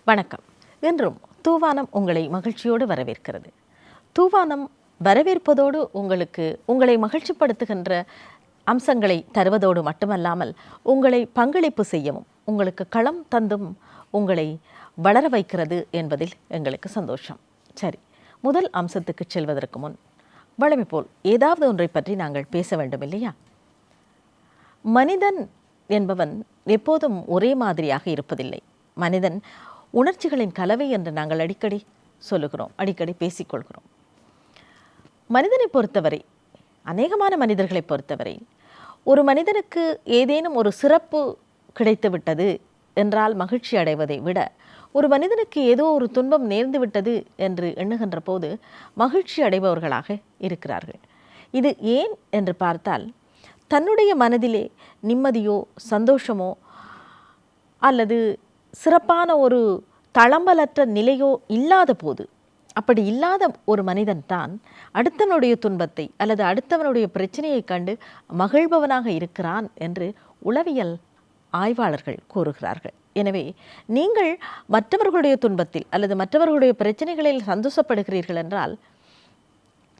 வணக்கம். இன்றும் தூவானம் உங்களை மகிழ்ச்சியோடு வரவேற்கிறது. தூவானம் வரவேற்பதோடு உங்களை மகிழ்ச்சிப்படுத்துகின்ற அம்சங்களை தருவதோடு மட்டுமல்லாமல் உங்களை பங்களிப்பு செய்யவும் உங்களுக்கு களம் தந்தும் உங்களை வளர வைக்கிறது என்பதில் எங்களுக்கு சந்தோஷம். சரி, முதல் அம்சத்துக்கு செல்வதற்கு முன் வழமை போல் ஏதாவது ஒன்றை பற்றி நாங்கள் பேச வேண்டும் இல்லையா? மனிதன் என்பவன் எப்போதும் ஒரே மாதிரியாக இருப்பதில்லை. மனிதன் உணர்ச்சிகளின் கலவை என்று நாங்கள் அடிக்கடி சொல்லுகிறோம், அடிக்கடி பேசிக்கொள்கிறோம். மனிதனை பொறுத்தவரை, அநேகமான மனிதர்களை பொறுத்தவரை, ஒரு மனிதனுக்கு ஏதேனும் ஒரு சிறப்பு கிடைத்து விட்டது என்றால் மகிழ்ச்சி அடைவதை விட, ஒரு மனிதனுக்கு ஏதோ ஒரு துன்பம் நேர்ந்து விட்டது என்று எண்ணுகின்ற போது மகிழ்ச்சி அடைபவர்களாக இருக்கிறார்கள். இது ஏன் என்று பார்த்தால், தன்னுடைய மனதிலே நிம்மதியோ சந்தோஷமோ அல்லது சிறப்பான ஒரு தளம்பலற்ற நிலையோ இல்லாத போது, அப்படி இல்லாத ஒரு மனிதன் தான் அடுத்தவனுடைய துன்பத்தை அல்லது அடுத்தவனுடைய பிரச்சனையை கண்டு மகிழ்பவனாக இருக்கிறான் என்று உளவியல் ஆய்வாளர்கள் கூறுகிறார்கள். எனவே நீங்கள் மற்றவர்களுடைய துன்பத்தில் அல்லது மற்றவர்களுடைய பிரச்சனைகளில் சந்தோஷப்படுகிறீர்கள் என்றால்,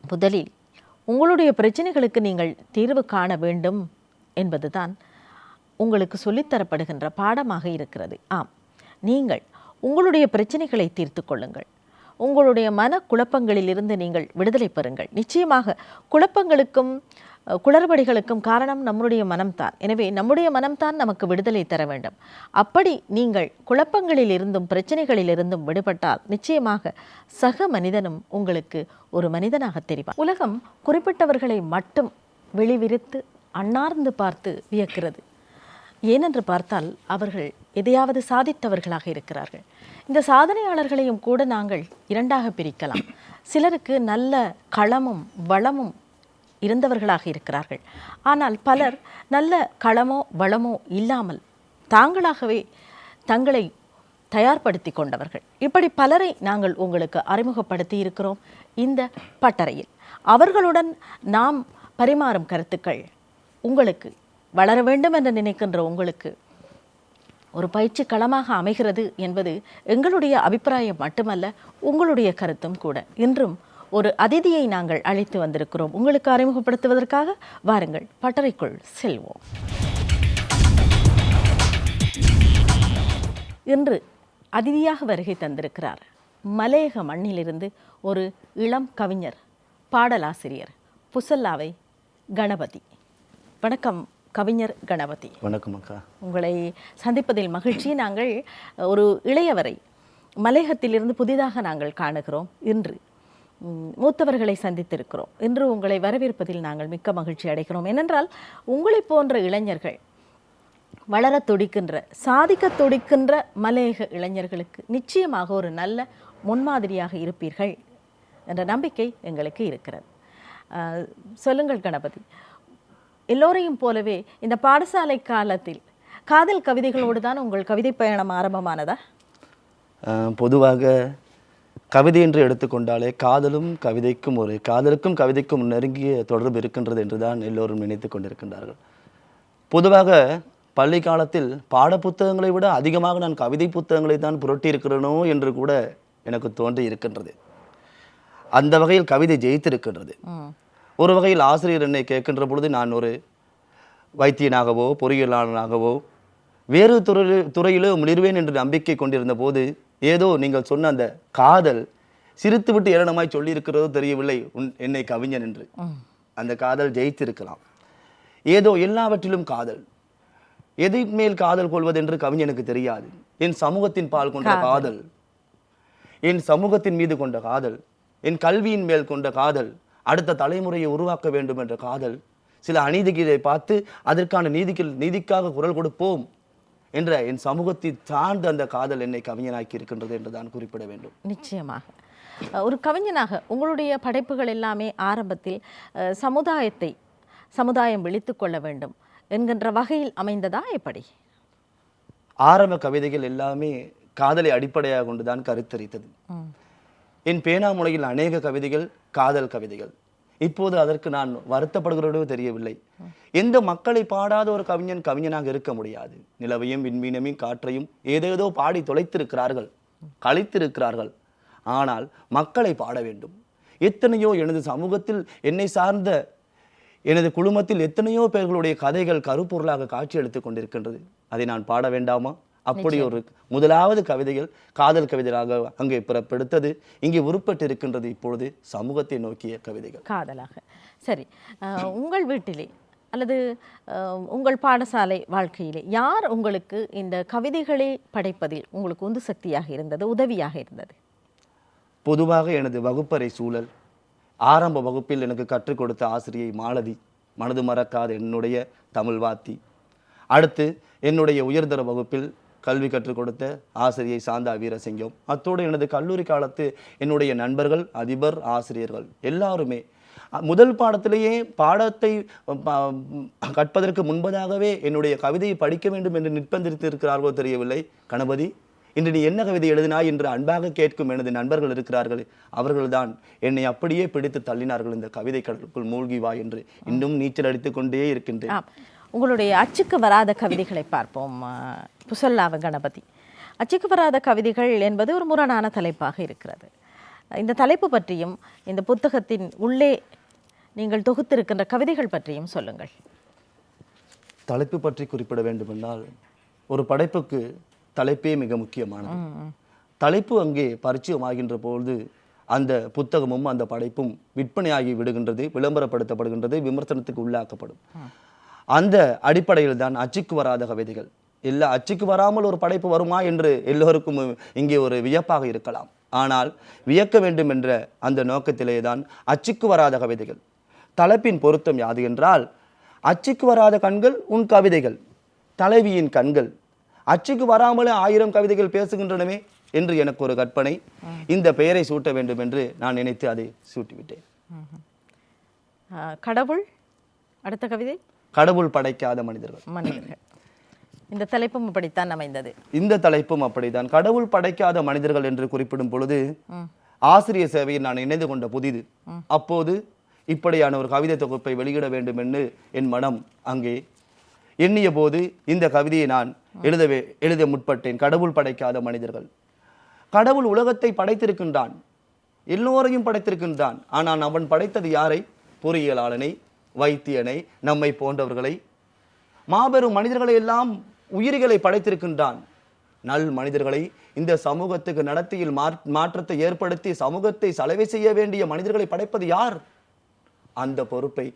முதலில் உங்களுடைய பிரச்சனைகளுக்கு நீங்கள் தீர்வு காண வேண்டும் என்பதுதான் உங்களுக்கு சொல்லித்தரப்படுகின்ற பாடமாக இருக்கிறது. ஆம், நீங்கள் உங்களுடைய பிரச்சனைகளை தீர்த்து கொள்ளுங்கள். உங்களுடைய மன குழப்பங்களிலிருந்து நீங்கள் விடுதலை பெறுங்கள். நிச்சயமாக குழப்பங்களுக்கும் குளறுபடிகளுக்கும் காரணம் நம்முடைய மனம்தான். எனவே நம்முடைய மனம்தான் நமக்கு விடுதலை தர வேண்டும். அப்படி நீங்கள் குழப்பங்களில் இருந்தும் பிரச்சனைகளில் இருந்தும் விடுபட்டால் நிச்சயமாக சக மனிதனும் உங்களுக்கு ஒரு மனிதனாக தெரிவார். உலகம் குறிப்பிட்டவர்களை மட்டும் வெளிவிரித்து அன்னார்ந்து பார்த்து வியக்கிறது. ஏனென்று பார்த்தால் அவர்கள் எதையாவது சாதித்தவர்களாக இருக்கிறார்கள். இந்த சாதனையாளர்களையும் கூட நாங்கள் இரண்டாக பிரிக்கலாம். சிலருக்கு நல்ல களமும் வளமும் இருந்தவர்களாக இருக்கிறார்கள். ஆனால் பலர் நல்ல களமோ வளமோ இல்லாமல் தாங்களாகவே தங்களை தயார்படுத்தி கொண்டவர்கள். இப்படி பலரை நாங்கள் உங்களுக்கு அறிமுகப்படுத்தி இருக்கிறோம் இந்த பட்டறையில். அவர்களுடன் நாம் பரிமாறும் கருத்துக்கள் உங்களுக்கு வளர வேண்டும் என்று நினைக்கின்ற உங்களுக்கு ஒரு பயிற்சி களமாக அமைகிறது என்பது எங்களுடைய அபிப்பிராயம் மட்டுமல்ல, உங்களுடைய கருத்தும் கூட. இன்றும் ஒரு அதிதியை நாங்கள் அழைத்து வந்திருக்கிறோம் உங்களுக்கு அறிமுகப்படுத்துவதற்காக. வாருங்கள், பட்டறைக்குள் செல்வோம். இன்று அதிதியாக வருகை தந்திருக்கிறார் மலையக மண்ணிலிருந்து ஒரு இளம் கவிஞர், பாடலாசிரியர் புசல்லாவை கணபதி. வணக்கம் கவிஞர் கணபதி. வணக்கம் அக்கா. உங்களை சந்திப்பதில் மகிழ்ச்சி. நாங்கள் ஒரு இளையவரை மலையகத்திலிருந்து புதிதாக நாங்கள் காணுகிறோம். இன்று மூத்தவர்களை சந்தித்திருக்கிறோம். இன்று உங்களை வரவேற்பதில் நாங்கள் மிக்க மகிழ்ச்சி அடைகிறோம். ஏனென்றால் உங்களை போன்ற இளைஞர்கள் வளர துடிக்கின்ற, சாதிக்க துடிக்கின்ற மலையக இளைஞர்களுக்கு நிச்சயமாக ஒரு நல்ல முன்மாதிரியாக இருப்பீர்கள் என்ற நம்பிக்கை எங்களுக்கு இருக்கிறது. சொல்லுங்கள் கணபதி, எல்லோரையும் போலவே இந்த பாடசாலை காலத்தில் காதல் கவிதைகளோடு தான் உங்கள் கவிதை பயணம் ஆரம்பமானதா? பொதுவாக கவிதை என்று எடுத்துக்கொண்டாலே காதலுக்கும் கவிதைக்கும் நெருங்கிய தொடர்பு இருக்கின்றது என்று தான் எல்லோரும் நினைத்து கொண்டிருக்கின்றார்கள். பொதுவாக பள்ளி காலத்தில் பாட புத்தகங்களை விட அதிகமாக நான் கவிதை புத்தகங்களை தான் புரட்டி இருக்கிறேனோ என்று கூட எனக்கு தோன்றி இருக்கின்றது. அந்த வகையில் கவிதை ஜெயித்திருக்கின்றது. ஒரு வகையில் ஆசிரியர் என்னை கேட்கின்ற பொழுது நான் ஒரு வைத்தியனாகவோ பொறியியலாளனாகவோ வேறு துறையிலோ முளிர்வேன் என்று நம்பிக்கை கொண்டிருந்த போது, ஏதோ நீங்கள் சொன்ன அந்த காதல் சிரித்துவிட்டு ஏளனமாய் சொல்லியிருக்கிறதோ தெரியவில்லை என்னை கவிஞன் என்று. அந்த காதல் ஜெயித்திருக்கலாம். ஏதோ எல்லாவற்றிலும் காதல், எதை மேல் காதல் கொள்வது என்று கவிஞனுக்கு தெரியாது. என் சமூகத்தின் பால் கொண்ட காதல், என் சமூகத்தின் மீது கொண்ட காதல், என் கல்வியின் மேல் கொண்ட காதல், அடுத்த தலைமுறையை உருவாக்க வேண்டும் என்ற காதல், சில அநீதிகளை பார்த்து அதற்கான நீதிக்காக குரல் கொடுப்போம் என்ற என் சமூகத்தை சார்ந்த அந்த காதல் என்னை கவிஞனாக்கி இருக்கின்றது என்றுதான் குறிப்பிட வேண்டும். நிச்சயமாக ஒரு கவிஞனாக உங்களுடைய படைப்புகள் எல்லாமே ஆரம்பத்தில் சமுதாயம் விழித்து கொள்ள வேண்டும் என்கின்ற வகையில் அமைந்ததா? எப்படி? ஆரம்ப கவிதைகள் எல்லாமே காதலை அடிப்படையாக கொண்டுதான் கருத்தரித்தது. என் பேனாமுலையில் அநேக கவிதைகள் காதல் கவிதைகள். இப்போது அதற்கு நான் வருத்தப்படுகிறதோ தெரியவில்லை. எந்த மக்களை பாடாத ஒரு கவிஞனாக இருக்க முடியாது. நிலவையும் விண்மீனையும் காற்றையும் ஏதேதோ பாடி தொலைத்திருக்கிறார்கள். கழித்திருக்கிறார்கள். ஆனால் மக்களை பாட வேண்டும். எத்தனையோ எனது சமூகத்தில் என்னை சார்ந்த எனது குழுமத்தில் எத்தனையோ பேர்களுடைய கதைகள் கருப்பொருளாக காட்சி எடுத்துக் கொண்டிருக்கின்றது. அதை நான் பாட வேண்டாமா? அப்படி ஒரு முதலாவது கவிதைகள் காதல் கவிதையாக அங்கே புறப்படுத்தது, இங்கே உருப்பட்டு இருக்கின்றது இப்பொழுது சமூகத்தை நோக்கிய கவிதைகள் காதலாக. சரி, உங்கள் வீட்டிலே அல்லது உங்கள் பாடசாலை வாழ்க்கையிலே யார் உங்களுக்கு இந்த கவிதைகளை படைப்பதில் உங்களுக்கு உந்து சக்தியாக இருந்தது, உதவியாக இருந்தது? பொதுவாக எனது வகுப்பறை சூழல், ஆரம்ப வகுப்பில் எனக்கு கற்றுக் கொடுத்த ஆசிரியை மாலதி, மனது மறக்காத என்னுடைய தமிழ் வாத்தி. அடுத்து என்னுடைய உயர்தர வகுப்பில் கல்வி கற்றுக் கொடுத்த ஆசிரியை சாந்தா வீரசிங்கம். அத்தோடு எனது கல்லூரி காலத்து என்னுடைய நண்பர்கள், அதிபர், ஆசிரியர்கள் எல்லாருமே முதல் பாடத்திலேயே பாடத்தை கற்பதற்கு முன்பதாகவே என்னுடைய கவிதையை படிக்க வேண்டும் என்று நிர்பந்தித்திருக்கிறார்களோ தெரியவில்லை. கணபதி, இன்று நீ என்ன கவிதை எழுதினாய் என்று அன்பாக கேட்கும் எனது நண்பர்கள் இருக்கிறார்கள். அவர்கள்தான் என்னை அப்படியே பிடித்து தள்ளினார்கள். இந்த கவிதை கடலுக்குள் மூழ்கி வா என்று இன்னும் நீச்சல் அடித்துக் கொண்டே இருக்கின்றேன். உங்களுடைய அச்சுக்கு வராத கவிதைகளை பார்ப்போம். புசல்லாவ கணபதி, அச்சுக்கு வராத கவிதைகள் என்பது ஒரு முரணான தலைப்பாக இருக்கிறது. இந்த தலைப்பு பற்றியும் இந்த புத்தகத்தின் உள்ளே நீங்கள் தொகுத்திருக்கின்ற கவிதைகள் பற்றியும் சொல்லுங்கள். தலைப்பு பற்றி குறிப்பிட வேண்டுமென்றால் ஒரு படைப்புக்கு தலைப்பே மிக முக்கியமானது. தலைப்பு அங்கே பரிச்சயமாகின்ற பொழுது அந்த புத்தகமும் அந்த படைப்பும் விற்பனையாகி விடுகின்றது, விளம்பரப்படுத்தப்படுகின்றது, விமர்சனத்துக்கு உள்ளாக்கப்படும். அந்த அடிப்படையில் தான் அச்சுக்கு வராத கவிதைகள். எல்லா அச்சுக்கு வராமல் ஒரு படைப்பு வருமா என்று எல்லோருக்கும் இங்கே ஒரு வியப்பாக இருக்கலாம். ஆனால் வியக்க வேண்டும் என்ற அந்த நோக்கத்திலே தான் அச்சுக்கு வராத கவிதைகள். தலைப்பின் பொருத்தம் யாது என்றால், அச்சுக்கு வராத கண்கள் உன் கவிதைகள், தலைவியின் கண்கள் அச்சுக்கு வராமலே 1000 கவிதைகள் பேசுகின்றனவே என்று எனக்கு ஒரு கற்பனை. இந்த பெயரை சூட்ட வேண்டும் என்று நான் நினைத்து அதை சூட்டிவிட்டேன். கடவுள், அடுத்த கவிதை கடவுள் படைக்காத மனிதர்கள். இந்த தலைப்பும் அப்படித்தான் அமைந்தது. இந்த தலைப்பும் அப்படித்தான். கடவுள் படைக்காத மனிதர்கள் என்று குறிப்பிடும் பொழுது ஆசிரியர் சேவையில் நான் இணைந்து கொண்ட புதிது. அப்போது இப்படியான ஒரு கவிதை தொகுப்பை வெளியிட வேண்டும் என்று என் மனம் அங்கே எண்ணிய போது இந்த கவிதையை நான் எழுத முற்பட்டேன். கடவுள் படைக்காத மனிதர்கள். கடவுள் உலகத்தை படைத்திருக்கின்றான், எல்லோரையும் படைத்திருக்கின்றான். ஆனால் அவன் படைத்தது யாரை? பொறியியலாளனை, வைத்தியனை, நம்மை போன்றவர்களை, மாபெரும் மனிதர்களை எல்லாம், உயிரிகளை படைத்திருக்கின்றான். நல் மனிதர்களை, இந்த சமூகத்துக்கு நடத்தையில் மாற்றத்தை ஏற்படுத்தி சமூகத்தை சலவை செய்ய வேண்டிய மனிதர்களை படைப்பது யார்? அந்த பொறுப்பை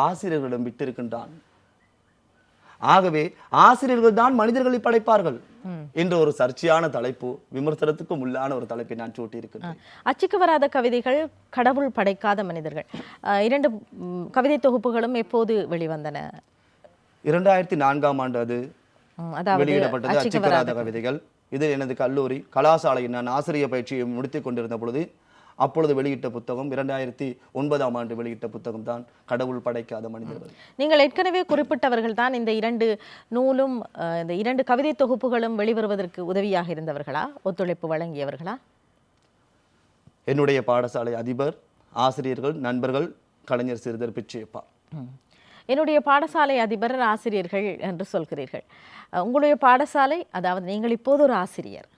ஆசிரியர்களிடம் விட்டிருக்கின்றான். ஆகவே ஆசிரியர்கள் தான் மனிதர்களை படைப்பார்கள் என்ற ஒரு சர்ச்சையான தலைப்பு, விமர்சனத்துக்கும் உள்ளான ஒரு தலைப்பை நான் சூட்டியிருக்கிறேன். அச்சுக்கு வராத கவிதைகள், கடவுள் படைக்காத மனிதர்கள், 2 கவிதை தொகுப்புகளும் எப்போது வெளிவந்தன? 2004ஆம் ஆண்டு அது வெளியிடப்பட்டது. அச்சுக்கு வராத கவிதைகள். இது எனது கல்லூரி கலாசாலையில் நான் ஆசிரியர் பயிற்சியை முடித்துக் கொண்டிருந்த பொழுது அப்பொழுது வெளியிட்ட புத்தகம், 2009ஆம் ஆண்டு வெளியிட்ட புத்தகம் தான் கடவுள் படைக்காத மனிதர்கள். நீங்கள் ஏற்கனவே குறிப்பிட்டவர்கள் தான் இந்த 2 நூலும் இந்த 2 கவிதை தொகுப்புகளும் வெளிவருவதற்கு உதவியாக இருந்தவர்களா, ஒத்துழைப்பு வழங்கியவர்களா? என்னுடைய பாடசாலை அதிபர், ஆசிரியர்கள், நண்பர்கள், கலைஞர் சிறுதர் பிச்சையப்பா. என்னுடைய பாடசாலை அதிபர், ஆசிரியர்கள் என்று சொல்கிறீர்கள். உங்களுடைய பாடசாலை, அதாவது நீங்கள் இப்போது ஒரு ஆசிரியர்,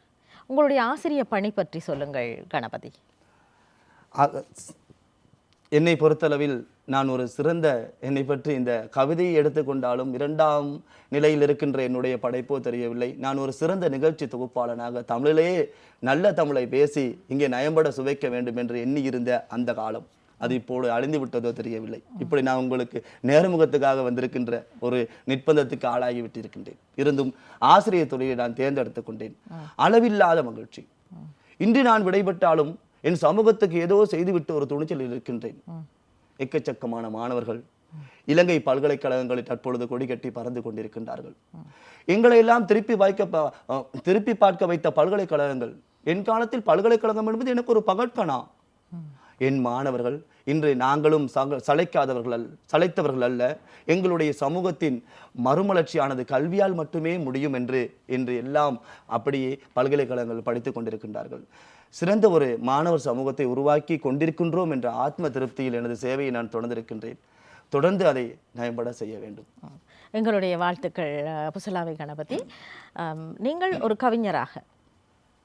உங்களுடைய ஆசிரியர் பணி பற்றி சொல்லுங்கள் கணபதி. என்னை பொறுத்தளவில் நான் ஒரு சிறந்த, என்னை பற்றி இந்த கவிதையை எடுத்துக்கொண்டாலும் 2ஆம் நிலையில் இருக்கின்ற என்னுடைய படைப்போ தெரியவில்லை. நான் ஒரு சிறந்த நிகழ்ச்சி தொகுப்பாளனாக தமிழிலேயே நல்ல தமிழை பேசி இங்கே நயம்பட சுவைக்க வேண்டும் என்று எண்ணி இருந்த அந்த காலம் அது இப்போது அழிந்து விட்டதோ தெரியவில்லை. இப்படி நான் உங்களுக்கு நேர்முகத்துக்காக வந்திருக்கின்ற ஒரு நிர்பந்தத்துக்கு ஆளாகி விட்டிருக்கின்றேன். இருந்தும் ஆசிரியர் துறையை நான் தேர்ந்தெடுத்துக் கொண்டேன். அளவில்லாத மகிழ்ச்சி. இன்று நான் விடைபெற்றாலும் என் சமூகத்துக்கு ஏதோ செய்துவிட்டு ஒரு துணிச்சலில் இருக்கின்றேன். எக்கச்சக்கமான மாணவர்கள் இலங்கை பல்கலைக்கழகங்களில் தற்பொழுது கொடி கட்டி பறந்து கொண்டிருக்கின்றார்கள். எங்களை எல்லாம் திருப்பி பார்க்க வைத்த பல்கலைக்கழகங்கள். என் காலத்தில் பல்கலைக்கழகம் என்பது எனக்கு ஒரு பகற்கனா. என் மாணவர்கள் இன்று நாங்களும் சளைத்தவர்கள் அல்ல. எங்களுடைய சமூகத்தின் மறுமலர்ச்சியானது கல்வியால் மட்டுமே முடியும் என்று எல்லாம் அப்படியே பல்கலைக்கழகங்கள் படித்துக் கொண்டிருக்கின்றார்கள். சிறந்த ஒரு மாணவர் சமூகத்தை உருவாக்கி கொண்டிருக்கின்றோம் என்ற ஆத்ம திருப்தியில் எனது சேவையை நான் தொடர்ந்திருக்கின்றேன். தொடர்ந்து அதை நயம்பட செய்ய வேண்டும். எங்களுடைய வாழ்த்துக்கள் புசலாவை கணபதி. நீங்கள் ஒரு கவிஞராக,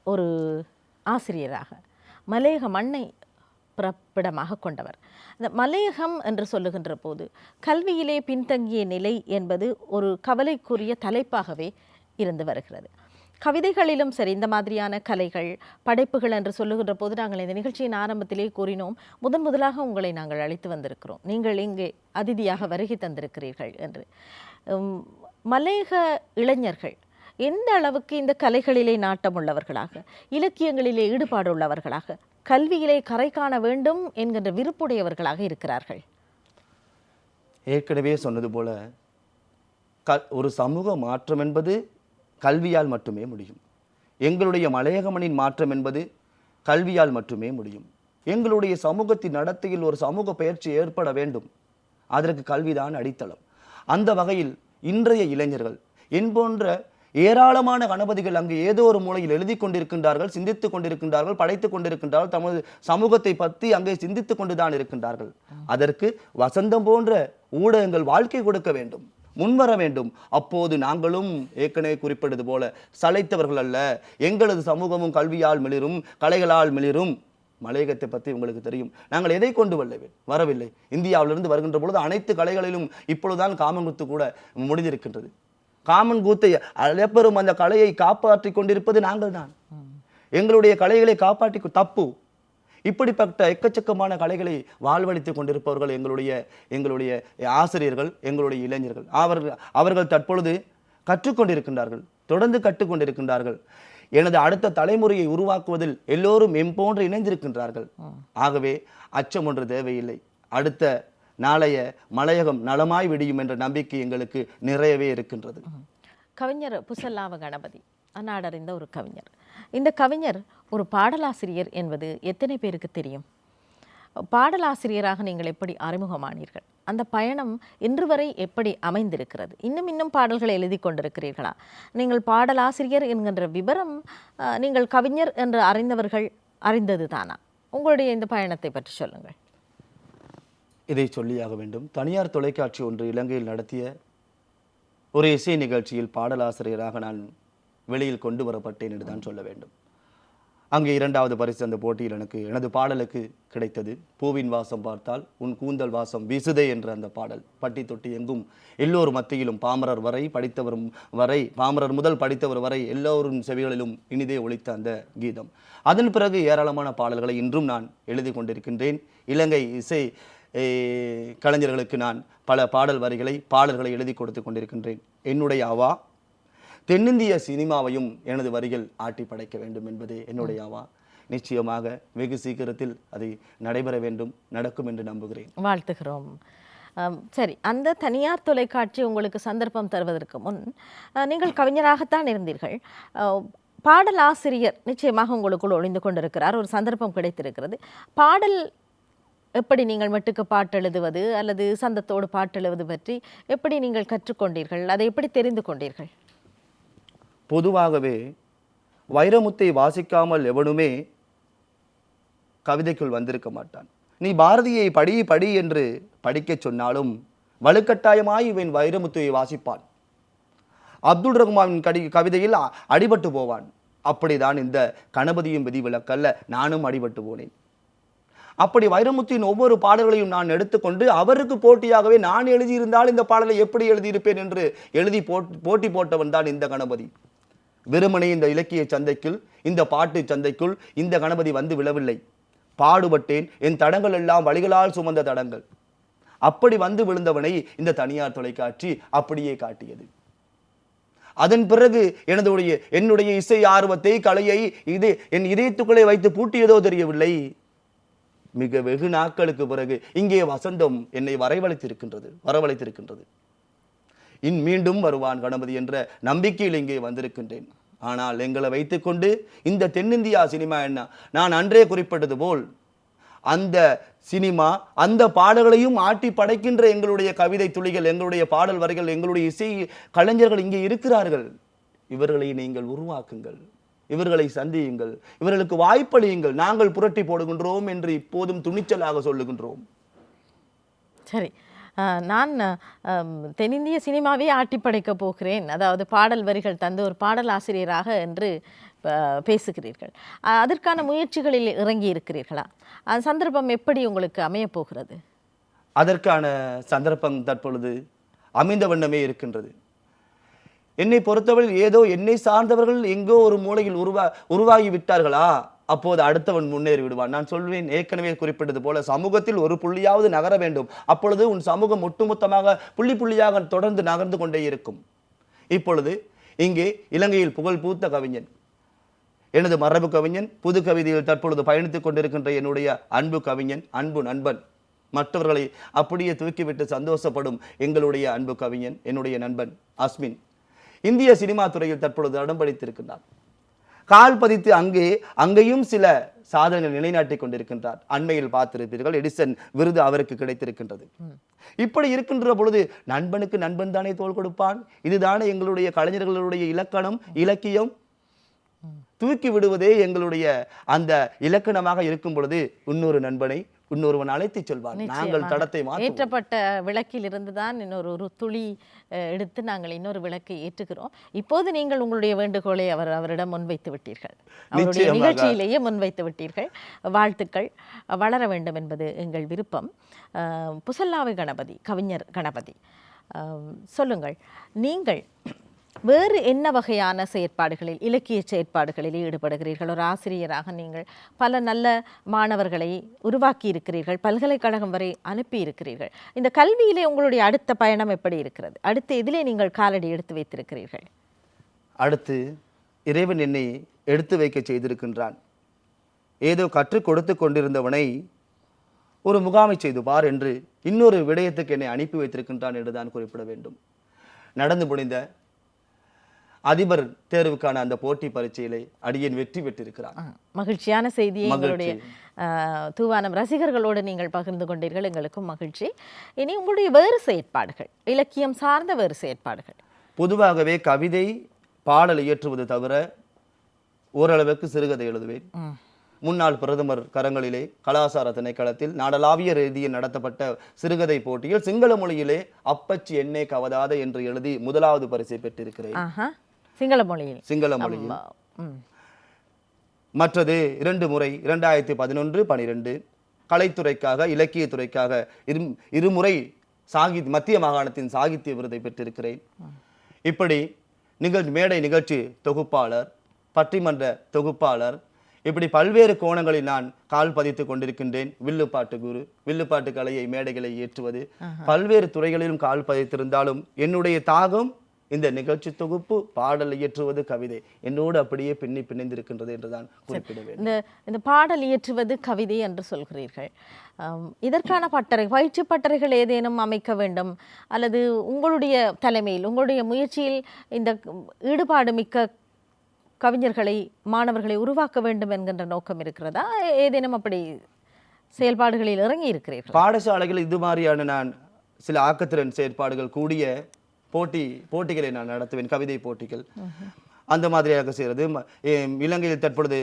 ஒரு ஆசிரியராக மலையக மண்ணை பிறப்பிடமாக கொண்டவர். இந்த மலையகம் என்று சொல்லுகின்ற போது கல்வியிலே பின்தங்கிய நிலை என்பது ஒரு கவலைக்குரிய தலைப்பாகவே இருந்து வருகிறது. கவிதைகளிலும் சரி, இந்த மாதிரியான கலைகள் படைப்புகள் என்று சொல்லுகின்ற போது நாங்கள் இந்த நிகழ்ச்சியின் ஆரம்பத்திலே கூறினோம், முதலாக உங்களை நாங்கள் அழைத்து வந்திருக்கிறோம், நீங்கள் இங்கே அதிதியாக வருகை தந்திருக்கிறீர்கள் என்று. மலையக இளைஞர்கள் எந்த அளவுக்கு இந்த கலைகளிலே நாட்டம் உள்ளவர்களாக, இலக்கியங்களிலே ஈடுபாடு உள்ளவர்களாக, கல்வியிலே கரை காண வேண்டும் என்கின்ற விருப்புடையவர்களாக இருக்கிறார்கள்? ஏற்கனவே சொன்னது போல ஒரு சமூக மாற்றம் என்பது கல்வியால் மட்டுமே முடியும். எங்களுடைய மலையகமனின் மாற்றம் என்பது கல்வியால் மட்டுமே முடியும். எங்களுடைய சமூகத்தின் நடத்தையில் ஒரு சமூக பயிற்சி ஏற்பட வேண்டும். அதற்கு கல்விதான் அடித்தளம். அந்த வகையில் இன்றைய இளைஞர்கள் என் போன்ற ஏராளமான கணபதிகள் அங்கு ஏதோ ஒரு மூலையில் எழுதி கொண்டிருக்கின்றார்கள், சிந்தித்துக் கொண்டிருக்கின்றார்கள், படைத்துக் கொண்டிருக்கின்றார்கள், தமது சமூகத்தை பற்றி அங்கே சிந்தித்துக் கொண்டுதான் இருக்கின்றார்கள். அதற்கு வசந்தம் போன்ற ஊடகங்கள் வாழ்க்கை கொடுக்க வேண்டும், முன்வர வேண்டும். அப்போது நாங்களும் ஏற்கனவே குறிப்பிட்டது போல சளைத்தவர்கள் அல்ல. எங்களது சமூகமும் கல்வியால் மிளிரும், கலைகளால் மிளிரும். மலையகத்தை பற்றி உங்களுக்கு தெரியும், நாங்கள் எதை கொண்டு வரவில்லை. இந்தியாவிலிருந்து வருகின்ற பொழுது அனைத்து கலைகளிலும் இப்பொழுதுதான் காமங்குத்து கூட முடிந்திருக்கின்றது. காமன் கூத்தை அழைப்பெறும் அந்த கலையை காப்பாற்றி கொண்டிருப்பது நாங்கள் தான். எங்களுடைய கலைகளை காப்பாற்றி தப்பு. இப்படிப்பட்ட எக்கச்சக்கமான கலைகளை வாழ்வழித்துக் கொண்டிருப்பவர்கள் எங்களுடைய ஆசிரியர்கள், எங்களுடைய இளைஞர்கள். அவர்கள் தற்பொழுது கற்றுக்கொண்டிருக்கின்றார்கள், தொடர்ந்து கற்றுக்கொண்டிருக்கின்றார்கள். எனது அடுத்த தலைமுறையை உருவாக்குவதில் எல்லோரும் போன்று இணைந்திருக்கின்றார்கள். ஆகவே அச்சம் ஒன்று தேவையில்லை. அடுத்த நாளைய மலையகம் நலமாய் விடியும் என்ற நம்பிக்கை எங்களுக்கு நிறையவே இருக்கின்றது. கவிஞர் புசல்லாவ கணபதி நாடறிந்த ஒரு கவிஞர். இந்த கவிஞர் ஒரு பாடலாசிரியர் என்பது எத்தனை பேருக்கு தெரியும்? பாடலாசிரியராக நீங்கள் எப்படி அறிமுகமானீர்கள்? அந்த பயணம் இன்று வரை எப்படி அமைந்திருக்கிறது? இன்னும் பாடல்களை எழுதி கொண்டிருக்கிறீர்களா? நீங்கள் பாடலாசிரியர் என்கின்ற விவரம் நீங்கள் கவிஞர் என்று அறிந்தவர்கள் அறிந்தது தானா? உங்களுடைய இந்த பயணத்தை பற்றி சொல்லுங்கள். இதை சொல்லியாக வேண்டும். தனியார் தொலைக்காட்சி ஒன்று இலங்கையில் நடத்திய ஒரு இசை நிகழ்ச்சியில் பாடலாசிரியராக நான் வெளியில் கொண்டு வரப்பட்டேன் என்று தான் சொல்ல வேண்டும். அங்கே 2வது பரிசு அந்த போட்டியில் எனது பாடலுக்கு கிடைத்தது. பூவின் வாசம் பார்த்தால் உன் கூந்தல் வாசம் வீசுதே என்ற அந்த பாடல் பட்டி தொட்டி எங்கும் எல்லோர் மத்தியிலும் பாமரர் வரை படித்தவரும் வரை, பாமரர் முதல் படித்தவர் வரை எல்லோரும் செவிகளிலும் இனிதே ஒலித்த அந்த கீதம். அதன் பிறகு ஏராளமான பாடல்களை இன்றும் நான் எழுதி கொண்டிருக்கின்றேன். இலங்கை இசை கலைஞர்களுக்கு நான் பல பாடல்களை எழுதி கொடுத்து கொண்டிருக்கின்றேன். என்னுடைய அவா தென்னிந்திய சினிமாவையும் எனது வரிகள் ஆட்டி படைக்க வேண்டும் என்பதே என்னுடைய அவா. நிச்சயமாக வெகு சீக்கிரத்தில் அது நடைபெற வேண்டும், நடக்கும் என்று நம்புகிறேன். வாழ்த்துகிறோம். சரி, அந்த தனியார் தொலைக்காட்சி உங்களுக்கு சந்தர்ப்பம் தருவதற்கு முன் நீங்கள் கவிஞராகத்தான் இருந்தீர்கள். பாடலாசிரியர் நிச்சயமாக உங்களுக்குள் ஒளிந்து கொண்டிருக்கிறார். ஒரு சந்தர்ப்பம் கிடைத்திருக்கிறது. பாடல் எப்படி நீங்கள் மட்டுக்கு பாட்டு எழுதுவது அல்லது சந்தத்தோடு பாட்டு எழுதுவது பற்றி எப்படி நீங்கள் கற்றுக்கொண்டீர்கள்? அதை எப்படி தெரிந்து கொண்டீர்கள்? பொதுவாகவே வைரமுத்தை வாசிக்காமல் எவனுமே கவிதைக்குள் வந்திருக்க மாட்டான். நீ பாரதியை படி என்று படிக்க சொன்னாலும் வலுக்கட்டாயமாய் இவன் வைரமுத்துவை வாசிப்பான். அப்துல் ரஹ்மானின் கவிதையில் அடிபட்டு போவான். அப்படிதான் இந்த கணபதியும் விதிவிலக்கல்ல, நானும் அடிபட்டு போனேன். அப்படி வைரமுத்தின் ஒவ்வொரு பாடல்களையும் நான் எடுத்துக்கொண்டு அவருக்கு போட்டியாகவே நான் எழுதியிருந்தால் இந்த பாடலை எப்படி எழுதியிருப்பேன் என்று எழுதி போட்டி போட்டவன் தான் இந்த கணபதி. வெறுமனே இந்த இலக்கிய சந்தைக்குள், இந்த பாட்டு சந்தைக்குள் இந்த கணபதி வந்து விழவில்லை. பாடுபட்டேன். என் தடங்கள் எல்லாம் வழிகளால் சுமந்த தடங்கள். அப்படி வந்து விழுந்தவனை இந்த தனியார் தொலைக்காட்சி அப்படியே காட்டியது. அதன் பிறகு என்னுடைய இசை ஆர்வத்தை, கலையை என் இதயத்துக்குள்ளே வைத்து பூட்டியதோ தெரியவில்லை. மிக வெகு நாட்களுக்கு பிறகு இங்கே வசந்தம் என்னை வரவழைத்திருக்கின்றது. மீண்டும் வருவான் கணபதி என்ற நம்பிக்கையில் இங்கே வந்திருக்கின்றேன். ஆனால் எங்களை வைத்துக்கொண்டு இந்த தென்னிந்தியா சினிமா என்ன, நான் அன்றே குறிப்பிட்டது போல் அந்த சினிமா, அந்த பாடல்களையும் ஆட்டி படைக்கின்ற எங்களுடைய கவிதை துளிகள், எங்களுடைய பாடல் வரிகள், எங்களுடைய இசை கலைஞர்கள் இங்கே இருக்கிறார்கள். இவர்களை நீங்கள் உருவாக்குங்கள், இவர்களை சந்தியுங்கள், இவர்களுக்கு வாய்ப்பளியுங்கள். நாங்கள் புரட்டி போடுகின்றோம் என்று இப்போதும் துணிச்சலாக சொல்லுகின்றோம். சரி, நான் தென்னிந்திய சினிமாவே ஆட்டி படைக்க போகிறேன், அதாவது பாடல் வரிகள் தந்து ஒரு பாடல் ஆசிரியராக என்று பேசுகிறீர்கள். அதற்கான முயற்சிகளில் இறங்கி இருக்கிறீர்களா? அந்த சந்தர்ப்பம் எப்படி உங்களுக்கு அமையப் போகிறது? அதற்கான சந்தர்ப்பம் தற்பொழுது அமைந்த வண்ணமே இருக்கின்றது. என்னை பொறுத்தவரையில் ஏதோ என்னை சார்ந்தவர்கள் எங்கோ ஒரு மூலையில் உருவாகி விட்டார்களா, அப்போது அடுத்தவன் முன்னேறி விடுவான். நான் சொல்வேன், ஏற்கனவே குறிப்பிட்டது போல சமூகத்தில் ஒரு புள்ளியாவது நகர வேண்டும். அப்பொழுது உன் சமூகம் ஒட்டுமொத்தமாக புள்ளி புள்ளியாக தொடர்ந்து நகர்ந்து கொண்டே இருக்கும். இப்பொழுது இங்கே இலங்கையில் புகழ் பூத்த கவிஞன், எனது மரபு கவிஞன், புது கவிதையில் தற்பொழுது பயணித்துக் கொண்டிருக்கின்ற என்னுடைய அன்பு கவிஞன், அன்பு நண்பன், மற்றவர்களை அப்படியே தூக்கிவிட்டு சந்தோஷப்படும் எங்களுடைய அன்பு கவிஞன், என்னுடைய நண்பன் அஸ்மின் இந்திய சினிமா துறையில் தற்பொழுது இடம் பிடித்திருக்கின்றார். கால் பதித்து அங்கேயும் சில சாதனைகள் நிலைநாட்டிக் கொண்டிருக்கின்றார். அண்மையில் பார்த்திருப்பீர்கள், எடிசன் விருது அவருக்கு கிடைத்திருக்கின்றது. இப்படி இருக்கின்ற பொழுது நண்பனுக்கு நண்பன் தானே தோள் கொடுப்பான். இதுதானே எங்களுடைய கலைஞர்களுடைய இலக்கணம், இலக்கியம். தூக்கி விடுவதே எங்களுடைய அந்த இலக்கணமாக இருக்கும் பொழுது இன்னொரு நண்பனை இன்னொருவன் அழைத்து செல்வான். நாங்கள் தடத்தை ஏற்றப்பட்ட விளக்கில் இருந்துதான் இன்னொரு துளி எடுத்து நாங்கள் இன்னொரு விளக்கை ஏற்றுகிறோம். இப்போது நீங்கள் உங்களுடைய வேண்டுகோளை அவரிடம் முன்வைத்து விட்டீர்கள், அவருடைய நிகழ்ச்சியிலேயே முன்வைத்து விட்டீர்கள். வாழ்த்துக்கள், வளர வேண்டும் என்பது எங்கள் விருப்பம். புசல்லாவை கணபதி, கவிஞர் கணபதி, சொல்லுங்கள், நீங்கள் வேறு என்ன வகையான செயற்பாடுகளில், இலக்கிய செயற்பாடுகளில் ஈடுபடுகிறீர்கள்? ஒரு ஆசிரியராக நீங்கள் பல நல்ல மாணவர்களை உருவாக்கி இருக்கிறீர்கள், பல்கலைக்கழகம் வரை அனுப்பி இருக்கிறீர்கள். இந்த கல்வியிலே உங்களுடைய அடுத்த பயணம் எப்படி இருக்கிறது? அடுத்து எதிலே நீங்கள் காலடி எடுத்து வைத்திருக்கிறீர்கள்? அடுத்து இறைவன் என்னை எடுத்து வைக்க செய்திருக்கின்றான். ஏதோ கற்றுக் கொடுத்து கொண்டிருந்தவனை ஒரு முகாமை செய்து பார் என்று இன்னொரு விடயத்துக்கு என்னை அனுப்பி வைத்திருக்கின்றான் என்றுதான் குறிப்பிட வேண்டும். நடந்து முடிந்த அதிபர் தேர்வுக்கான அந்த போட்டி பரீட்சையிலே அடியேன் வெற்றி பெற்றிருக்கிறார். மகிழ்ச்சியான செய்தியை எங்களுடைய தூவானம் ரசிகர்களோடு நீங்கள் பகிர்ந்து கொண்டீர்கள், எங்களுக்கும் மகிழ்ச்சி. இனி உங்களுடைய வேறு செயற்பாடுகள், இலக்கியம் சார்ந்த வேறு செயற்பாடுகள்? பொதுவாகவே கவிதை, பாடல் இயற்றுவது தவிர ஓரளவுக்கு சிறுகதை எழுதுவேன். முன்னாள் பிரதமர் கரங்களிலே கலாசார திணைக்களத்தில் நாடளாவிய ரீதியில் நடத்தப்பட்ட சிறுகதை போட்டியில் சிங்கள மொழியிலே அப்பச்சி எண்ணே கவதாத என்று எழுதி முதலாவது பரிசை பெற்றிருக்கிறேன். சிங்கள மொழியில். மற்றது 2 முறை 2011, 12 கலைத்துறைக்காக, இலக்கியத்துறைக்காக இருமுறை மத்திய மாகாணத்தின் சாகித்ய விருதை பெற்றிருக்கிறேன். இப்படி மேடை நிகழ்ச்சி தொகுப்பாளர், பட்டிமன்ற தொகுப்பாளர், இப்படி பல்வேறு கோணங்களில் நான் கால் பதித்து கொண்டிருக்கின்றேன். வில்லுப்பாட்டு குரு, வில்லுப்பாட்டு கலையை மேடைகளை ஏற்றுவது, பல்வேறு துறைகளிலும் கால் பதித்திருந்தாலும் என்னுடைய தாகம் இந்த நிகழ்ச்சி தொகுப்பு, பாடல் இயற்றுவது, கவிதை என்னோடு அப்படியே பிணைந்திருக்கின்றது என்றுதான் குறிப்பிட வேண்டும். இந்த பாடல் இயற்றுவது, கவிதை என்று சொல்கிறீர்கள். இதற்கான பயிற்சி பட்டறைகள் ஏதேனும் அமைக்க வேண்டும், அல்லது உங்களுடைய தலைமையில், உங்களுடைய முயற்சியில் இந்த ஈடுபாடு மிக்க கவிஞர்களை, மாணவர்களை உருவாக்க வேண்டும் என்கின்ற நோக்கம் இருக்கிறதா? ஏதேனும் அப்படி செயல்பாடுகளில் இறங்கி இருக்கிறீர்கள்? பாடசாலைகள் இது மாதிரியான நான் சில ஆக்கத்திறன் செயற்பாடுகள் கூடிய போட்டிகளை நான் நடத்துவேன், கவிதை போட்டிகள் அந்த மாதிரியாக செய்கிறது. இலங்கையில் தற்பொழுது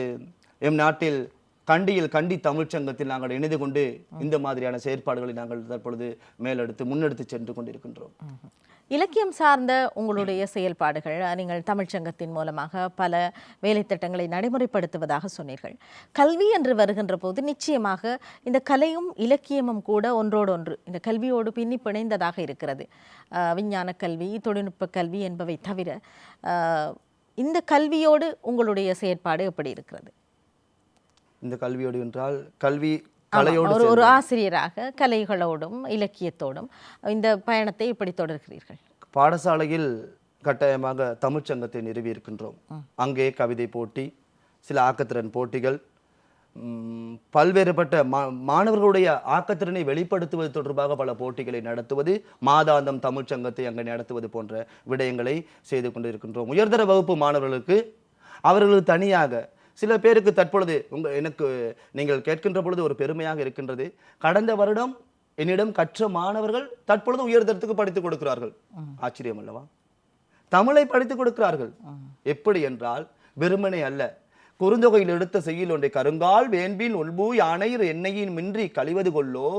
எம் நாட்டில் கண்டி தமிழ்ச்சங்கத்தில் நாங்கள் இணைந்து கொண்டு இந்த மாதிரியான செயற்பாடுகளை நாங்கள் தற்பொழுது முன்னெடுத்து சென்று கொண்டிருக்கின்றோம். இலக்கியம் சார்ந்த உங்களுடைய செயல்பாடுகள், நீங்கள் தமிழ்ச்சங்கத்தின் மூலமாக பல வேலைத்திட்டங்களை நடைமுறைப்படுத்துவதாக சொன்னீர்கள். கல்வி என்று வருகின்ற போது நிச்சயமாக இந்த கலையும் இலக்கியமும் கூட ஒன்றோடொன்று இந்த கல்வியோடு பின்னி பிணைந்ததாக இருக்கிறது. விஞ்ஞான கல்வி, தொழில்நுட்ப கல்வி என்பவை தவிர இந்த கல்வியோடு உங்களுடைய செயற்பாடு எப்படி இருக்கிறது? இந்த கல்வியோடு என்றால் கல்வி ஒரு ஆசிரியராக கலைகளோடும் இலக்கியத்தோடும் இந்த பயணத்தை எப்படி தொடர்கிறீர்கள்? பாடசாலையில் கட்டாயமாக தமிழ்ச்சங்கத்தை நிறுவி இருக்கின்றோம். அங்கே கவிதை போட்டி, சில ஆக்கத்திறன் போட்டிகள், பல்வேறுபட்ட மாணவர்களுடைய ஆக்கத்திறனை வெளிப்படுத்துவது தொடர்பாக பல போட்டிகளை நடத்துவது, மாதாந்தம் தமிழ்ச்சங்கத்தை அங்கே நடத்துவது போன்ற விடயங்களை செய்து கொண்டிருக்கின்றோம். உயர்தர வகுப்பு மாணவர்களுக்கு அவர்களுக்கு தனியாக, சில பேருக்கு தற்பொழுது எனக்கு நீங்கள் கேட்கின்ற பொழுது ஒரு பெருமையாக இருக்கின்றது. கடந்த வருடம் என்னிடம் கற்ற மாணவர்கள் தற்பொழுது உயர்தரத்துக்கு படித்துக் கொடுக்கிறார்கள். ஆச்சரியம் அல்லவா? தமிழை படித்துக் கொடுக்கிறார்கள். எப்படி என்றால் வெறுமனே அல்ல, குறுந்தொகையில் எடுத்த செய்யில் ஒன்றை கருங்கால் வேண்பின் ஒல்பூ யானையர் எண்ணெயின் மின்றி கழிவது கொள்ளோ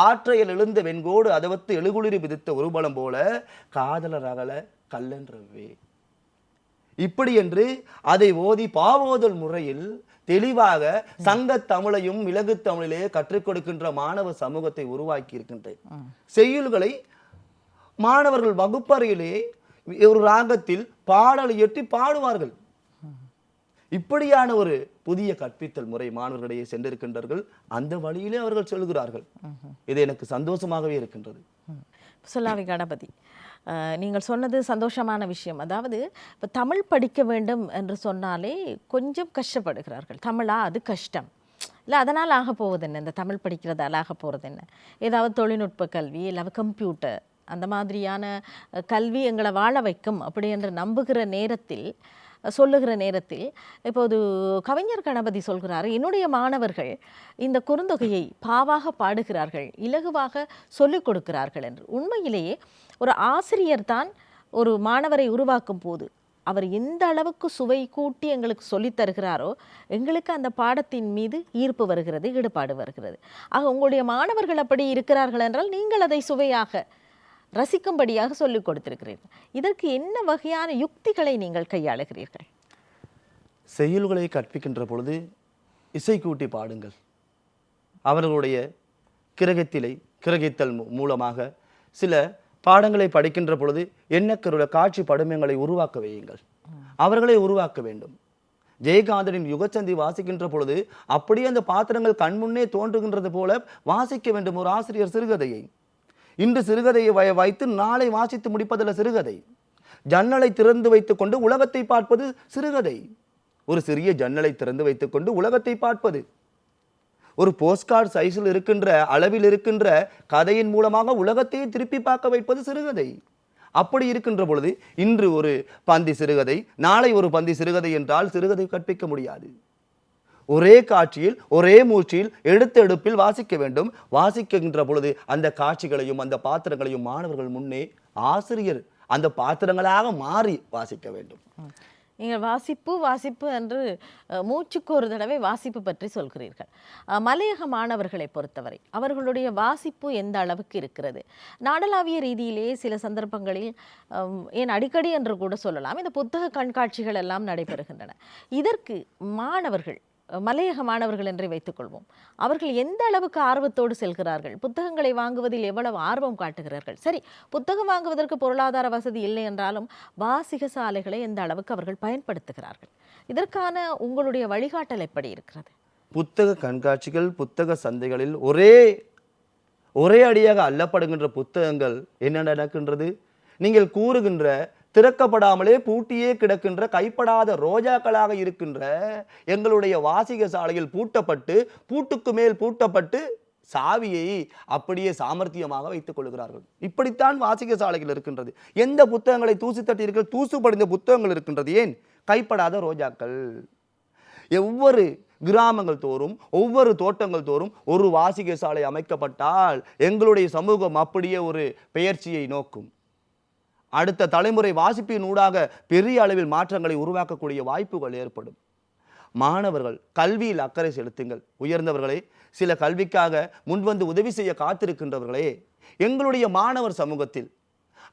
ஆற்றையில் எழுந்த வெண்கோடு அதவத்து எழுகுளிர் விதித்த ஒருபலம் போல காதலர் அகல கல்லன்றவே. இப்படி என்று அதை ஓதி பாவோதல் முறையில் தெளிவாக சங்க தமிழையும் மிளகு தமிழிலே கற்றுக் கொடுக்கின்ற மாணவ சமூகத்தை உருவாக்கி இருக்கின்றேன். செய்யுள்களை மாணவர்கள் வகுப்பறையிலே ஒரு ராகத்தில் பாடலை எட்டி பாடுவார்கள். இப்படியான ஒரு புதிய கற்பித்தல் முறை மாணவர்களிடையே சென்றிருக்கின்றார்கள். அந்த வழியிலே அவர்கள் சொல்கிறார்கள். இது எனக்கு சந்தோஷமாகவே இருக்கின்றது. சொல்லாவி கணபதி, நீங்கள் சொன்னது சந்தோஷமான விஷயம். அதாவது இப்போ தமிழ் படிக்க வேண்டும் என்று சொன்னாலே கொஞ்சம் கஷ்டப்படுகிறார்கள். தமிழா அது கஷ்டம் இல்லை, அதனால் ஆக போவது என்ன, இந்த தமிழ் படிக்கிறதால் ஆக போகிறது என்ன, ஏதாவது தொழில்நுட்ப கல்வி இல்லை கம்ப்யூட்டர் அந்த மாதிரியான கல்வி எங்களை வாழ வைக்கும் அப்படி என்று நம்புகிற நேரத்தில் சொல்லுகிற நேரத்தில் இப்போது கவிஞர் கணபதி சொல்கிறார், என்னுடைய மாணவர்கள் இந்த குறுந்தொகையை பாவாக பாடுகிறார்கள், இலகுவாக சொல்லிக் கொடுக்கிறார்கள் என்று. உண்மையிலேயே ஒரு ஆசிரியர் தான் ஒரு மாணவரை உருவாக்கும் போது அவர் எந்த அளவுக்கு சுவை கூட்டி எங்களுக்கு சொல்லித் தருகிறாரோ எங்களுக்கு அந்த பாடத்தின் மீது ஈர்ப்பு வருகிறது, ஈடுபாடு வருகிறது. ஆக உங்களுடைய மாணவர்கள் அப்படி இருக்கிறார்கள் என்றால் நீங்கள் அதை சுவையாக ரசிக்கும்படியாக சொல்லிக் கொடுத்திருக்கிறீர்கள். இதற்கு என்ன வகையான யுக்திகளை நீங்கள் கையாளுகிறீர்கள்? செய்யுள்களை கற்பிக்கின்ற பொழுது இசை கூட்டி பாடுங்கள். அவர்களுடைய கிரகித்தல் மூலமாக சில பாடங்களை படிக்கின்ற பொழுது எண்ணக்கருள காட்சி படுமங்களை உருவாக்க வையுங்கள். அவர்களை உருவாக்க வேண்டும். ஜெயகாந்தனின் யுகச்சந்தி வாசிக்கின்ற பொழுது அப்படியே அந்த பாத்திரங்கள் கண்முன்னே தோன்றுகின்றது போல வாசிக்க வேண்டும் ஒரு ஆசிரியர் சிறுகதையை. இன்று சிறுகதையை வைத்து நாளை வாசித்து முடிப்பதில் சிறுகதை. ஜன்னலை திறந்து வைத்துக் கொண்டு உலகத்தை பார்ப்பது சிறுகதை. ஒரு சிறிய ஜன்னலை திறந்து வைத்துக் கொண்டு உலகத்தை பார்ப்பது. ஒரு போஸ்ட்கார்டு சைஸில் இருக்கின்ற அளவில் இருக்கின்ற கதையின் மூலமாக உலகத்தையே திருப்பி பார்க்க வைப்பது சிறுகதை. அப்படி இருக்கின்ற பொழுது இன்று ஒரு பந்தி சிறுகதை, நாளை ஒரு பந்தி சிறுகதை என்றால் சிறுகதை கற்பிக்க முடியாது. ஒரே காட்சியில் ஒரே மூச்சில் எடுப்பில் வாசிக்க வேண்டும். வாசிக்கின்ற பொழுது அந்த காட்சிகளையும் அந்த பாத்திரங்களையும் மாணவர்கள் முன்னே ஆசிரியர் அந்த பாத்திரங்களாக மாறி வாசிக்க வேண்டும். நீங்கள் வாசிப்பு என்று மூச்சுக்கு ஒரு தடவை வாசிப்பு பற்றி சொல்கிறீர்கள். மலையக மாணவர்களை பொறுத்தவரை அவர்களுடைய வாசிப்பு எந்த அளவுக்கு இருக்கிறது? நாடளாவிய ரீதியிலேயே சில சந்தர்ப்பங்களில் ஏன் அடிக்கடி என்று கூட சொல்லலாம் இந்த புத்தக கண்காட்சிகள் எல்லாம் நடைபெறுகின்றன. இதற்கு மாணவர்கள், மலையக மாணவர்கள் என்றே வைத்துக்கொள்வோம், அவர்கள் எந்த அளவுக்கு ஆர்வத்தோடு செல்கிறார்கள்? புத்தகங்களை வாங்குவதில் எவ்வளவு ஆர்வம் காட்டுகிறார்கள்? சரி, புத்தகம் வாங்குவதற்கு பொருளாதார வசதி இல்லை என்றாலும் வாசிக சாலைகளை எந்த அளவுக்கு அவர்கள் பயன்படுத்துகிறார்கள்? இதற்கான உங்களுடைய வழிகாட்டல் எப்படி இருக்கிறது? புத்தக கண்காட்சிகள், புத்தக சந்தைகளில் ஒரே அடியாக அள்ளப்படுகின்ற புத்தகங்கள் என்ன நடக்கின்றது? நீங்கள் கூறுகின்ற திறக்கப்படாமலே பூட்டியே கிடக்கின்ற கைப்படாத ரோஜாக்களாக இருக்கின்ற எங்களுடைய வாசிக சாலையில் பூட்டப்பட்டு பூட்டுக்கு மேல் பூட்டப்பட்டு சாவியை அப்படியே சாமர்த்தியமாக வைத்துக் கொள்கிறார்கள். இப்படித்தான் வாசிக சாலைகள் இருக்கின்றது. எந்த புத்தகங்களை தூசி தட்டீர்கள்? தூசு படிந்த புத்தகங்கள் இருக்கின்றது. ஏன்? கைப்படாத ரோஜாக்கள். ஒவ்வொரு கிராமங்கள் தோறும் ஒவ்வொரு தோட்டங்கள் தோறும் ஒரு வாசிக சாலை அமைக்கப்பட்டால் எங்களுடைய சமூகம் அப்படியே ஒரு பெயர்ச்சியை நோக்கும். அடுத்த தலைமுறை வாசிப்பின் ஊடாக பெரிய அளவில் மாற்றங்களை உருவாக்கக்கூடிய வாய்ப்புகள் ஏற்படும். மாணவர்கள் கல்வியில் அக்கறை செலுத்துங்கள். உயர்ந்தவர்களே, சில கல்விக்காக முன்வந்து உதவி செய்ய காத்திருக்கின்றவர்களே, எங்களுடைய மாணவர் சமூகத்தில்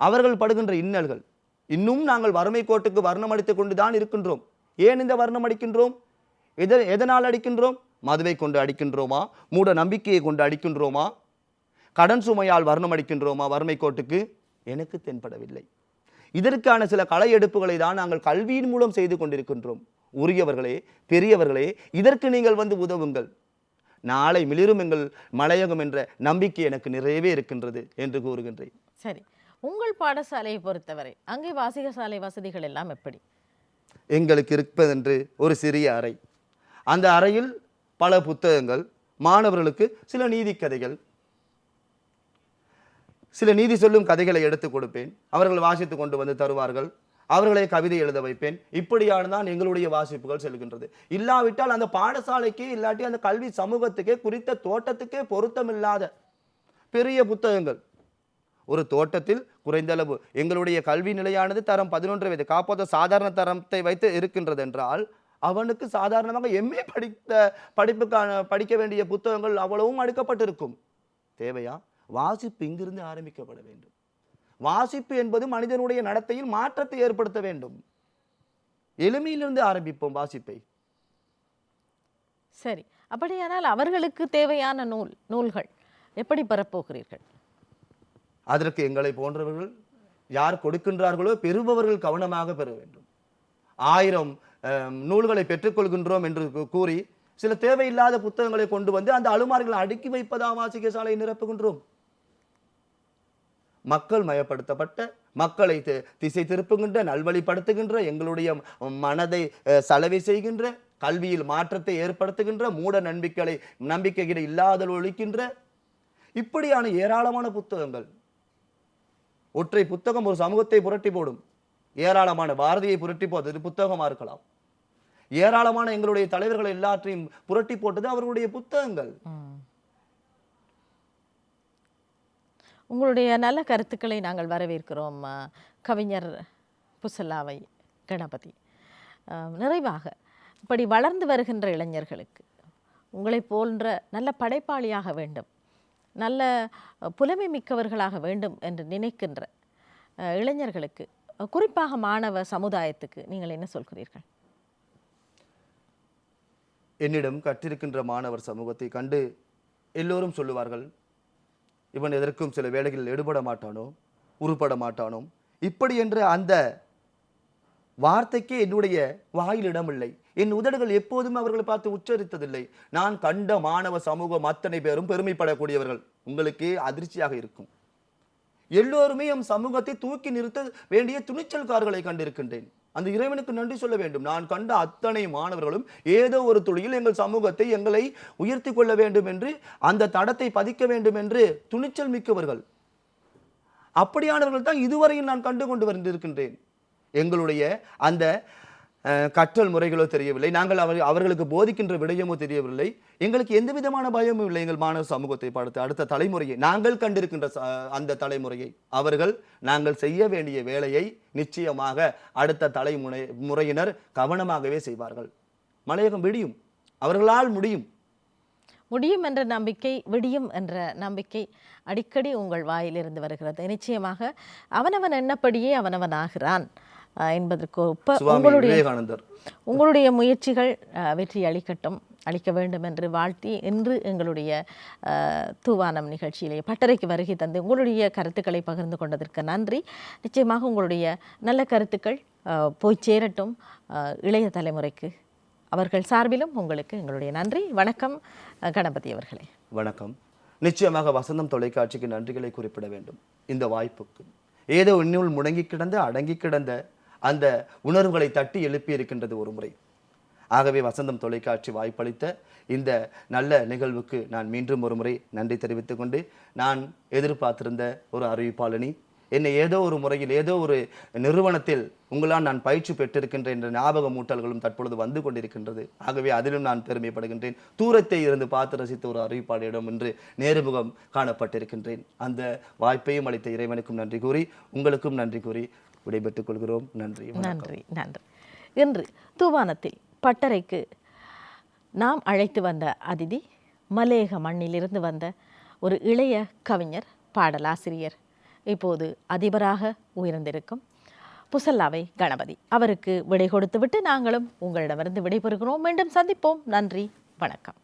அவர்கள் படுகின்ற இன்னல்கள், இன்னும் நாங்கள் வறுமை கோட்டுக்கு வர்ணம் அடித்துக் கொண்டுதான் இருக்கின்றோம். ஏன் இந்த வர்ணம் அடிக்கின்றோம்? எதனால் அடிக்கின்றோம்? மதுவை கொண்டு அடிக்கின்றோமா? மூட நம்பிக்கையை கொண்டு அடிக்கின்றோமா? கடன் சுமையால் வர்ணம் அடிக்கின்றோமா வறுமை கோட்டுக்கு? எனக்கு தென்படவில்லை. இதற்கான சில களை எடுப்புகளை தான் நாங்கள் கல்வியின் மூலம் செய்து கொண்டிருக்கின்றோம். உரியவர்களே, பெரியவர்களே, இதற்கு நீங்கள் வந்து உதவுங்கள். நாளை மிளிரும் எங்கள் மலையகம் என்ற நம்பிக்கை எனக்கு நிறையவே இருக்கின்றது என்று கூறுகின்றேன். சரி, உங்கள் பாடசாலையை பொறுத்தவரை அங்கே வாசிக சாலை வசதிகள் எல்லாம் எப்படி? எங்களுக்கு இருப்பதென்று ஒரு சிறிய அறை. அந்த அறையில் பல புத்தகங்கள், மாணவர்களுக்கு சில நீதி கதைகள், சில நீதி சொல்லும் கதைகளை எடுத்துக் கொடுப்பேன். அவர்கள் வாசித்து கொண்டு வந்து தருவார்கள். அவர்களை கவிதை எழுத வைப்பேன். இப்படியானதான் எங்களுடைய வாசிப்புகள் செல்கின்றது. இல்லாவிட்டால் அந்த பாடசாலைக்கே, இல்லாட்டி அந்த கல்வி சமூகத்துக்கே, குறித்த தோட்டத்துக்கே பொருத்தமில்லாத பெரிய புத்தகங்கள். ஒரு தோட்டத்தில் குறைந்தளவு எங்களுடைய கல்வி நிலையானது தரம் 11 வயது காப்போத சாதாரண தரத்தை வைத்து இருக்கின்றது என்றால் அவனுக்கு சாதாரணமாக எம்ஏ படிக்க வேண்டிய புத்தகங்கள் அவ்வளவும் அடுக்கப்பட்டிருக்கும். தேவையா? வாசிப்பு இங்கிருந்து ஆரம்பிக்கப்பட வேண்டும். வாசிப்பு என்பது மனிதனுடைய நடத்தையில் மாற்றத்தை ஏற்படுத்த வேண்டும். எளிமையிலிருந்து ஆரம்பிப்போம் வாசிப்பை. சரி, அப்படியானால் அவர்களுக்கு தேவையான நூல்கள் எப்படி பெறப்போகிறீர்கள்? அதற்கு எங்களை போன்றவர்கள் யார் கொடுக்கின்றார்களோ பெறுபவர்கள் கவனமாக பெற வேண்டும். 1000 நூல்களை பெற்றுக்கொள்கின்றோம் என்று கூறி சில தேவையில்லாத புத்தகங்களை கொண்டு வந்து அந்த அலுமாரிகளை அடுக்கி வைப்பதா வாசிக்க சாலையை நிரப்புகின்றோம். மக்கள் மயப்படுத்தப்பட்ட, மக்களை திசை திருப்புகின்ற, நல்வழிப்படுத்துகின்ற, எங்களுடைய மனதை சலவை செய்கின்ற, கல்வியில் மாற்றத்தை ஏற்படுத்துகின்ற, மூட நம்பிக்கைகளை இல்லாதல் ஒழிக்கின்ற இப்படியான ஏராளமான புத்தகங்கள். ஒற்றை புத்தகம் ஒரு சமூகத்தை புரட்டி போடும். ஏராளமான பாரதியை புரட்டி போவது புத்தகமா இருக்கலாம். ஏராளமான எங்களுடைய தலைவர்கள் எல்லாற்றையும் புரட்டி போட்டது அவர்களுடைய புத்தகங்கள். உங்களுடைய நல்ல கருத்துக்களை நாங்கள் வரவேற்கிறோம் கவிஞர் புசல்லாவை கணபதி. நிறைவாக இப்படி வளர்ந்து வருகின்ற இளைஞர்களுக்கு உங்களை போன்ற நல்ல படைப்பாளியாக வேண்டும், நல்ல புலமை மிக்கவர்களாக வேண்டும் என்று நினைக்கின்ற இளைஞர்களுக்கு, குறிப்பாக மாணவ சமுதாயத்துக்கு நீங்கள் என்ன சொல்கிறீர்கள்? என்னிடம் கற்றிருக்கின்ற மாணவர் சமூகத்தை கண்டு எல்லோரும் சொல்லுவார்கள், இவன் எதற்கும் சில வேளைகளில் எடுபட மாட்டானோ, உருப்பட மாட்டானோ, இப்படி என்ற அந்த வார்த்தைக்கே என்னுடைய வாயில் இடமில்லை. என் உதடுகள் எப்போதும் அவர்களை பார்த்து உச்சரித்ததில்லை. நான் கண்ட மாணவ சமூகம் அத்தனை பேரும் பெருமைப்படக்கூடியவர்கள். உங்களுக்கு அதிர்ச்சியாக இருக்கும். எல்லோருமே எம் சமூகத்தை தூக்கி நிறுத்த வேண்டிய துணிச்சல்காரர்களை கண்டிருக்கின்றேன். அந்த இறைவனுக்கு நன்றி சொல்ல வேண்டும். நான் கண்ட அத்தனை மாணவர்களும் ஏதோ ஒரு துளியில் எங்கள் சமூகத்தை, எங்களை உயர்த்தி கொள்ள வேண்டும் என்று, அந்த தடத்தை பதிக்க வேண்டும் என்று துணிச்சல் மிக்கவர்கள். அப்படியானவர்கள் தான் இதுவரையில் நான் கண்டு கொண்டு வந்திருக்கின்றேன். எங்களுடைய அந்த கற்றல் முறைகளோ தெரியவில்லை, நாங்கள் அவர்களுக்கு போதிக்கின்ற விடயமோ தெரியவில்லை. எங்களுக்கு எந்த விதமான பயமும் இல்லை. எங்கள் மாணவ சமூகத்தை பார்த்து அடுத்த தலைமுறையை, நாங்கள் கண்டிருக்கின்ற அந்த தலைமுறையை, அவர்கள் நாங்கள் செய்ய வேண்டிய வேலையை நிச்சயமாக அடுத்த தலைமுறையினர் கவனமாகவே செய்வார்கள். மலையகம் விடியும், அவர்களால் முடியும். முடியும் என்ற நம்பிக்கை, விடியும் என்ற நம்பிக்கை அடிக்கடி உங்கள் வாயிலிருந்து வருகிறது. நிச்சயமாக அவனவன் எண்ணப்படியே அவனவன் ஆகிறான் என்பதற்கு உங்களுடைய முயற்சிகள் வெற்றி அளிக்க வேண்டும் என்று வாழ்த்தி, இன்று எங்களுடைய தூவானம் நிகழ்ச்சியிலே பட்டறைக்கு வருகை தந்து உங்களுடைய கருத்துக்களை பகிர்ந்து கொண்டதற்கு நன்றி. நிச்சயமாக உங்களுடைய நல்ல கருத்துக்கள் போய் சேரட்டும் இளைய தலைமுறைக்கு. அவர்கள் சார்பிலும் உங்களுக்கு எங்களுடைய நன்றி. வணக்கம் கணபதி அவர்களே. வணக்கம். நிச்சயமாக வசந்தம் தொலைக்காட்சிக்கு நன்றிகளை குறிப்பிட வேண்டும். இந்த வாய்ப்புக்கு ஏதோ இன்னுள் முடங்கி கிடந்த, அடங்கி கிடந்த அந்த உணர்வுகளை தட்டி எழுப்பி இருக்கின்றது ஒரு முறை. ஆகவே வசந்தம் தொலைக்காட்சி வாய்ப்பளித்த இந்த நல்ல நிகழ்வுக்கு நான் மீண்டும் ஒரு முறை நன்றி தெரிவித்துக் கொண்டு, நான் எதிர்பார்த்திருந்த ஒரு அறிவிப்பாளனி என்னை ஏதோ ஒரு முறையில், ஏதோ ஒரு நிறுவனத்தில் உங்களால் நான் பயிற்சி பெற்றிருக்கின்ற என்ற ஞாபக மூட்டல்களும் தற்பொழுது வந்து கொண்டிருக்கின்றது. ஆகவே அதிலும் நான் பெருமைப்படுகின்றேன். தூரத்தை இருந்து பார்த்து ரசித்த ஒரு அறிவிப்பாளரிடம் இன்று நேர்முகம் காணப்பட்டிருக்கின்றேன். அந்த வாய்ப்பையும் அளித்த இறைவனுக்கும் நன்றி கூறி, உங்களுக்கும் நன்றி கூறி விடைபெற்றுக் கொள்கிறோம். நன்றி. நன்றி. இன்று தூவானத்தில் பட்டறைக்கு நாம் அழைத்து வந்த அதிதி, மலேக மண்ணிலிருந்து வந்த ஒரு இளைய கவிஞர், பாடலாசிரியர், இப்போது அதிபராக உயர்ந்திருக்கும் புசல்லாவை கணபதி. அவருக்கு விடை கொடுத்துவிட்டு நாங்களும் உங்களிடமிருந்து விடைபெறுகிறோம். மீண்டும் சந்திப்போம். நன்றி, வணக்கம்.